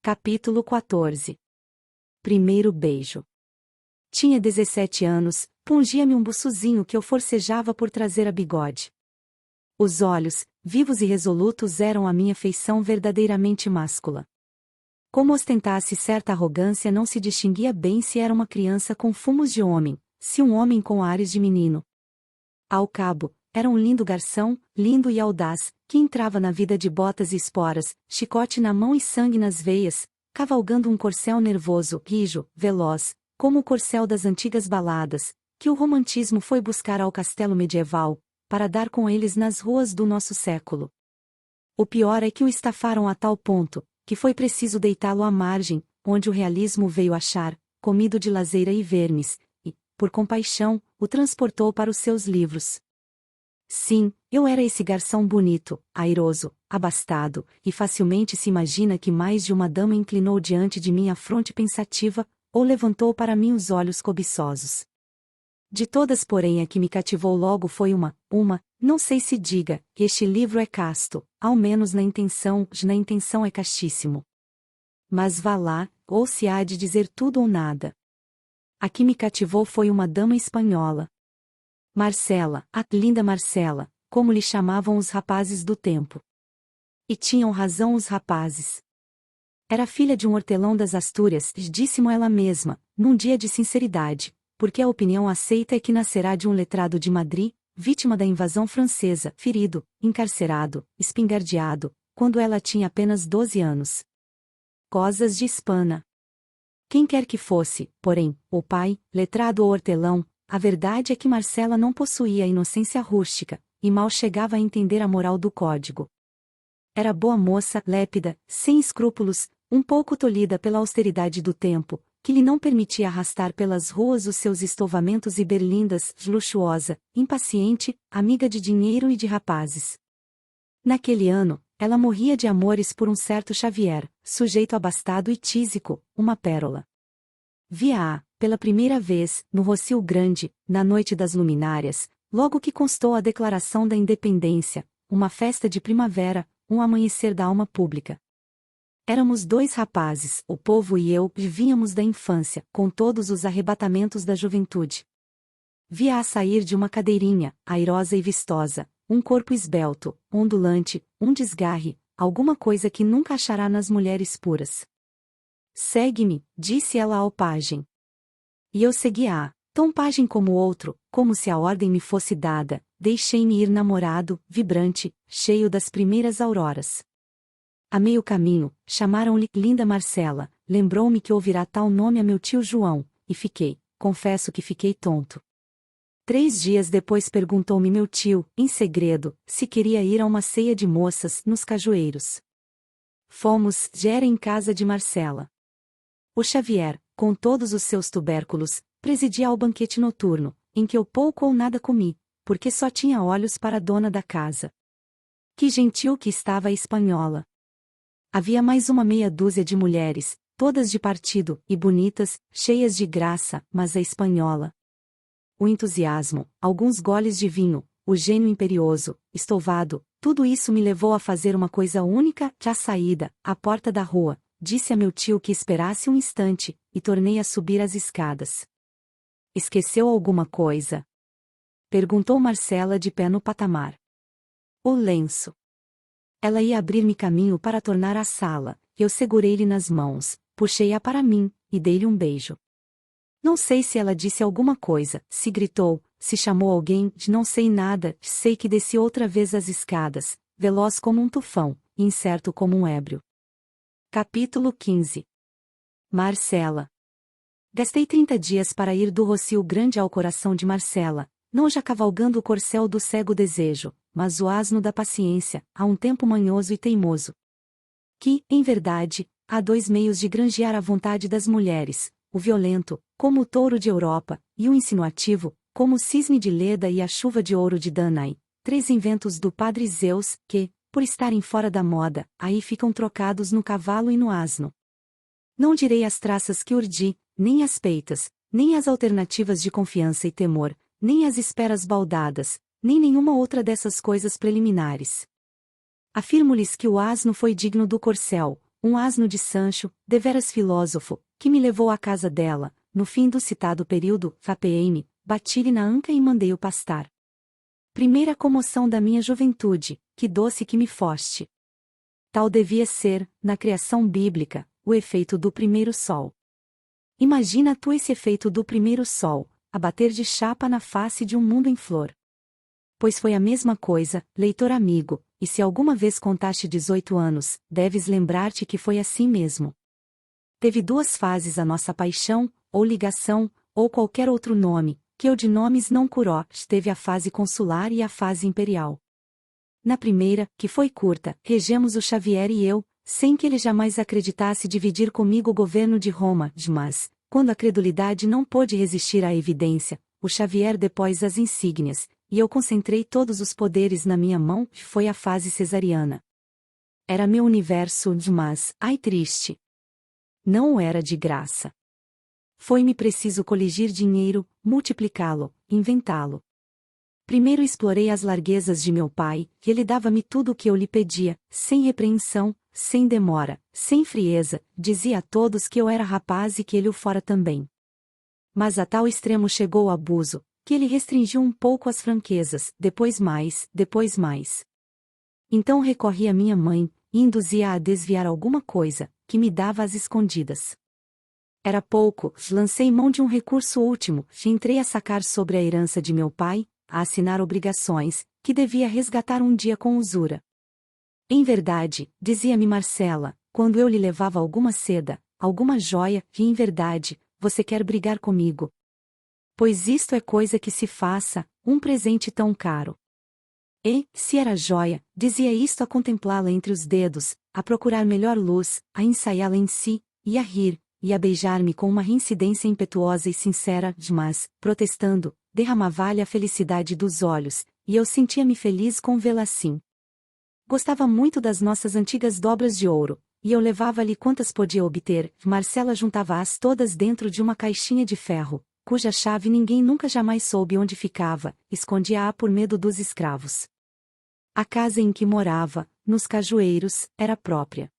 Capítulo 14. Primeiro beijo. Tinha 17 anos, pungia-me um buçuzinho que eu forcejava por trazer a bigode. Os olhos, vivos e resolutos, eram a minha feição verdadeiramente máscula. Como ostentasse certa arrogância, não se distinguia bem se era uma criança com fumos de homem, se um homem com ares de menino. Ao cabo, era um lindo garção, lindo e audaz, que entrava na vida de botas e esporas, chicote na mão e sangue nas veias, cavalgando um corcel nervoso, rijo, veloz, como o corcel das antigas baladas, que o romantismo foi buscar ao castelo medieval, para dar com eles nas ruas do nosso século. O pior é que o estafaram a tal ponto, que foi preciso deitá-lo à margem, onde o realismo veio achar, comido de lazeira e vermes, e, por compaixão, o transportou para os seus livros. Sim, eu era esse garção bonito, airoso, abastado, e facilmente se imagina que mais de uma dama inclinou diante de mim a fronte pensativa, ou levantou para mim os olhos cobiçosos. De todas, porém, a que me cativou logo foi não sei se diga, este livro é casto, ao menos na intenção é castíssimo. Mas vá lá, ou se há de dizer tudo ou nada. A que me cativou foi uma dama espanhola. Marcela, a linda Marcela, como lhe chamavam os rapazes do tempo. E tinham razão os rapazes. Era filha de um hortelão das Astúrias, disse-mo ela mesma, num dia de sinceridade, porque a opinião aceita é que nascerá de um letrado de Madrid, vítima da invasão francesa, ferido, encarcerado, espingardeado, quando ela tinha apenas 12 anos. Cosas de hispana. Quem quer que fosse, porém, o pai, letrado ou hortelão, a verdade é que Marcela não possuía a inocência rústica, e mal chegava a entender a moral do código. Era boa moça, lépida, sem escrúpulos, um pouco tolhida pela austeridade do tempo, que lhe não permitia arrastar pelas ruas os seus estovamentos e berlindas, luxuosa, impaciente, amiga de dinheiro e de rapazes. Naquele ano, ela morria de amores por um certo Xavier, sujeito abastado e tísico, uma pérola. Via-a, pela primeira vez, no Rocio Grande, na noite das luminárias, logo que constou a Declaração da Independência, uma festa de primavera, um amanhecer da alma pública. Éramos dois rapazes, o povo e eu, vínhamos da infância, com todos os arrebatamentos da juventude. Via-a sair de uma cadeirinha, airosa e vistosa, um corpo esbelto, ondulante, um desgarre, alguma coisa que nunca achará nas mulheres puras. Segue-me, disse ela ao pajem. E eu segui-a, tão pajem como outro, como se a ordem me fosse dada, deixei-me ir namorado, vibrante, cheio das primeiras auroras. A meio caminho, chamaram-lhe linda Marcela, lembrou-me que ouvirá tal nome a meu tio João, e confesso que fiquei tonto. 3 dias depois perguntou-me meu tio, em segredo, se queria ir a uma ceia de moças, nos Cajueiros. Fomos, já era em casa de Marcela. O Xavier, com todos os seus tubérculos, presidia ao banquete noturno, em que eu pouco ou nada comi, porque só tinha olhos para a dona da casa. Que gentil que estava a espanhola! Havia mais uma meia dúzia de mulheres, todas de partido, e bonitas, cheias de graça, mas a espanhola. O entusiasmo, alguns goles de vinho, o gênio imperioso, estouvado, tudo isso me levou a fazer uma coisa única, à saída, à porta da rua, disse a meu tio que esperasse um instante, e tornei a subir as escadas. Esqueceu alguma coisa? Perguntou Marcela de pé no patamar. O lenço. Ela ia abrir-me caminho para tornar à sala, eu segurei-lhe nas mãos, puxei-a para mim, e dei-lhe um beijo. Não sei se ela disse alguma coisa, se gritou, se chamou alguém, não sei nada, sei que desci outra vez as escadas, veloz como um tufão, incerto como um ébrio. Capítulo 15. Marcela. Gastei 30 dias para ir do Rocio Grande ao coração de Marcela, não já cavalgando o corcel do cego desejo, mas o asno da paciência, a um tempo manhoso e teimoso. Que, em verdade, há 2 meios de granjear a vontade das mulheres, o violento, como o touro de Europa, e o insinuativo, como o cisne de Leda e a chuva de ouro de Danae, 3 inventos do padre Zeus, que, por estarem fora da moda, aí ficam trocados no cavalo e no asno. Não direi as traças que urdi, nem as peitas, nem as alternativas de confiança e temor, nem as esperas baldadas, nem nenhuma outra dessas coisas preliminares. Afirmo-lhes que o asno foi digno do corcel, um asno de Sancho, deveras filósofo, que me levou à casa dela, no fim do citado período, fapeei-me, bati-lhe na anca e mandei-o pastar. Primeira comoção da minha juventude, que doce que me foste. Tal devia ser, na criação bíblica, o efeito do primeiro sol. Imagina tu esse efeito do primeiro sol, a bater de chapa na face de um mundo em flor. Pois foi a mesma coisa, leitor amigo, e se alguma vez contaste 18 anos, deves lembrar-te que foi assim mesmo. Teve duas fases a nossa paixão, ou ligação, ou qualquer outro nome, que eu de nomes não curó, teve a fase consular e a fase imperial. Na primeira, que foi curta, regemos o Xavier e eu, sem que ele jamais acreditasse dividir comigo o governo de Roma, mas, quando a credulidade não pôde resistir à evidência, o Xavier depôs as insígnias, e eu concentrei todos os poderes na minha mão, foi a fase cesariana. Era meu universo, mas, ai triste. Não o era de graça. Foi-me preciso coligir dinheiro, multiplicá-lo, inventá-lo. Primeiro explorei as larguezas de meu pai, que ele dava-me tudo o que eu lhe pedia, sem repreensão, sem demora, sem frieza, dizia a todos que eu era rapaz e que ele o fora também. Mas a tal extremo chegou o abuso, que ele restringiu um pouco as franquezas, depois mais, depois mais. Então recorri à minha mãe, e induzia-a a desviar alguma coisa, que me dava às escondidas. Era pouco, lancei mão de um recurso último, e entrei a sacar sobre a herança de meu pai, a assinar obrigações, que devia resgatar um dia com usura. Em verdade, dizia-me Marcela, quando eu lhe levava alguma seda, alguma joia, que em verdade, você quer brigar comigo. Pois isto é coisa que se faça, um presente tão caro. E, se era joia, dizia isto a contemplá-la entre os dedos, a procurar melhor luz, a ensaiá-la em si, e a rir, e a beijar-me com uma reincidência impetuosa e sincera, mas, protestando, derramava-lhe a felicidade dos olhos, e eu sentia-me feliz com vê-la assim. Gostava muito das nossas antigas dobras de ouro, e eu levava-lhe quantas podia obter. Marcela juntava-as todas dentro de uma caixinha de ferro, cuja chave ninguém nunca jamais soube onde ficava, escondia-a por medo dos escravos. A casa em que morava, nos Cajueiros, era própria.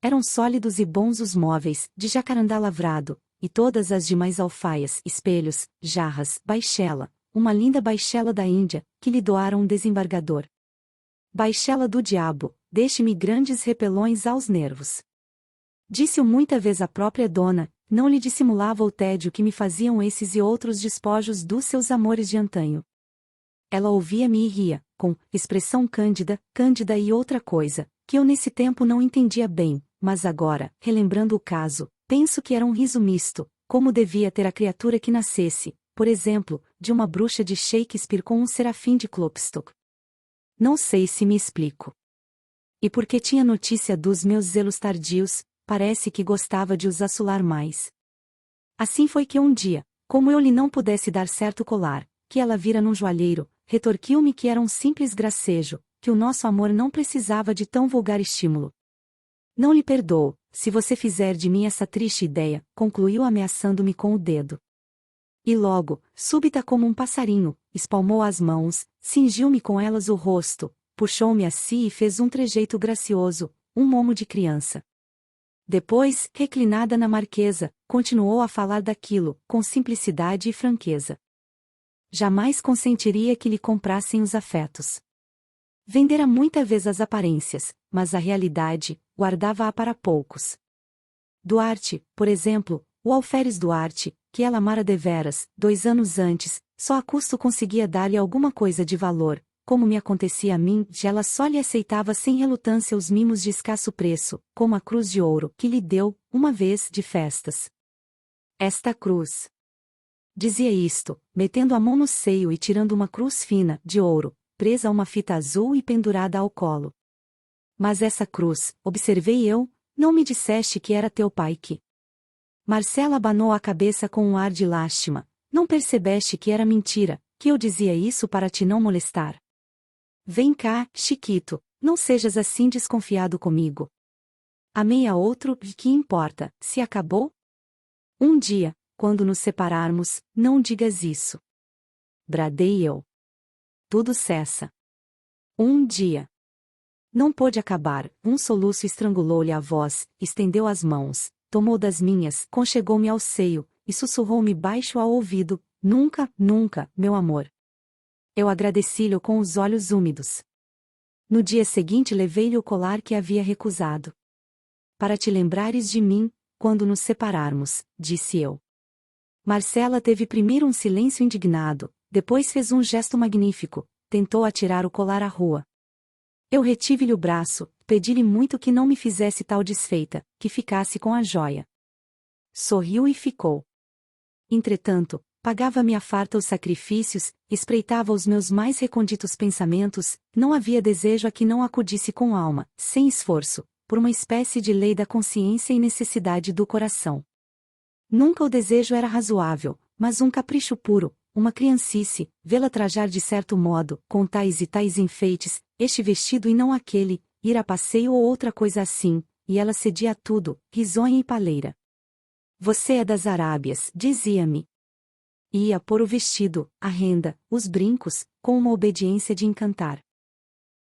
Eram sólidos e bons os móveis, de jacarandá lavrado, e todas as demais alfaias, espelhos, jarras, baixela, uma linda baixela da Índia, que lhe doara um desembargador. Baixela do diabo, deixe-me grandes repelões aos nervos. Disse-o muita vez a própria dona, não lhe dissimulava o tédio que me faziam esses e outros despojos dos seus amores de antanho. Ela ouvia-me e ria, com expressão cândida, cândida e outra coisa, que eu nesse tempo não entendia bem, mas agora, relembrando o caso, penso que era um riso misto, como devia ter a criatura que nascesse, por exemplo, de uma bruxa de Shakespeare com um serafim de Klopstock. Não sei se me explico. E porque tinha notícia dos meus zelos tardios, parece que gostava de os assolar mais. Assim foi que um dia, como eu lhe não pudesse dar certo colar, que ela vira num joalheiro, retorquiu-me que era um simples gracejo, que o nosso amor não precisava de tão vulgar estímulo. Não lhe perdoo, se você fizer de mim essa triste ideia, concluiu ameaçando-me com o dedo. E logo, súbita como um passarinho, espalmou as mãos, cingiu-me com elas o rosto, puxou-me a si e fez um trejeito gracioso, um momo de criança. Depois, reclinada na marquesa, continuou a falar daquilo, com simplicidade e franqueza. Jamais consentiria que lhe comprassem os afetos. Vendera muita vez as aparências, mas a realidade, guardava-a para poucos. Duarte, por exemplo, o alferes Duarte, que ela amara deveras, 2 anos antes, só a custo conseguia dar-lhe alguma coisa de valor, como me acontecia a mim, ela só lhe aceitava sem relutância os mimos de escasso preço, como a cruz de ouro que lhe deu, uma vez, de festas. Esta cruz. Dizia isto, metendo a mão no seio e tirando uma cruz fina, de ouro, presa a uma fita azul e pendurada ao colo. Mas essa cruz, observei eu, não me disseste que era teu pai que... Marcela abanou a cabeça com um ar de lástima. Não percebeste que era mentira, que eu dizia isso para te não molestar? Vem cá, Chiquito, não sejas assim desconfiado comigo. Amei a outro, e que importa, se acabou? Um dia, quando nos separarmos, não digas isso. Bradei eu. Tudo cessa. Um dia. Não pôde acabar, um soluço estrangulou-lhe a voz, estendeu as mãos, tomou das minhas, conchegou-me ao seio, e sussurrou-me baixo ao ouvido, nunca, nunca, meu amor. Eu agradeci-lhe com os olhos úmidos. No dia seguinte levei-lhe o colar que havia recusado. Para te lembrares de mim, quando nos separarmos, disse eu. Marcela teve primeiro um silêncio indignado, depois fez um gesto magnífico, tentou atirar o colar à rua. Eu retive-lhe o braço, pedi-lhe muito que não me fizesse tal desfeita, que ficasse com a joia. Sorriu e ficou. Entretanto, pagava-me à farta os sacrifícios, espreitava os meus mais recônditos pensamentos, não havia desejo a que não acudisse com alma, sem esforço, por uma espécie de lei da consciência e necessidade do coração. Nunca o desejo era razoável, mas um capricho puro, uma criancice, vê-la trajar de certo modo, com tais e tais enfeites, este vestido e não aquele, ir a passeio ou outra coisa assim, e ela cedia a tudo, risonha e paleira. Você é das Arábias, dizia-me. Ia pôr o vestido, a renda, os brincos, com uma obediência de encantar.